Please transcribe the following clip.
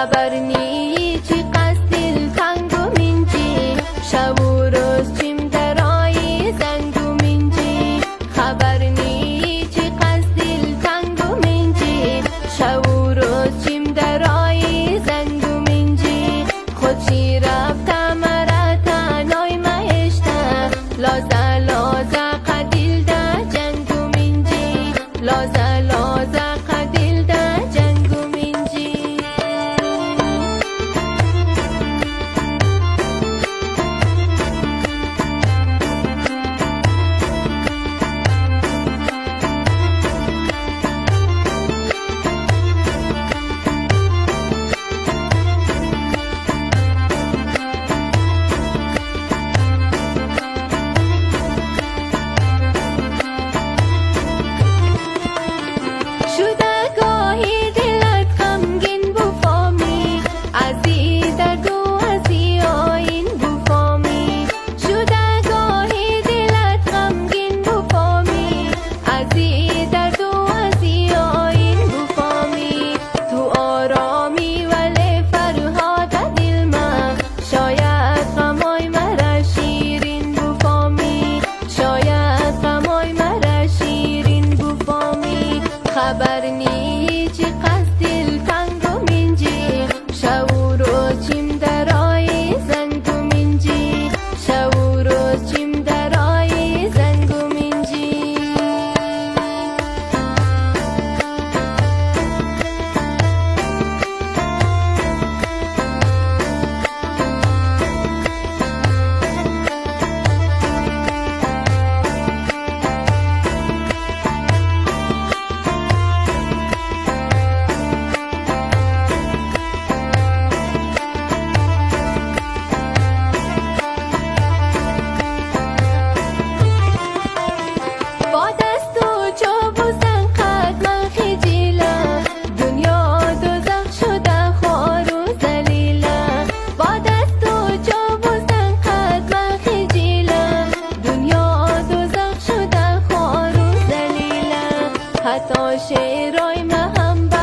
خبر نی چی قصد دلتنگ و منجی شب و روز چیم درایی زنگ و منجی خبر نی چی قصد دلتنگ و منجی شب و روز چیم درایی زنگ و منجی خودشی رفته مرا تنهای مهشته لازه لازه قدیل ده جنگ و منجی لازه لازه قدیل ده جنگ و منجی خبر نی چی قصد دلتنگ و منجی شب و روز چیم درایی زنگ و منجی شب و روز چیم درایی زنگ و منجی حتی شعرهای محبت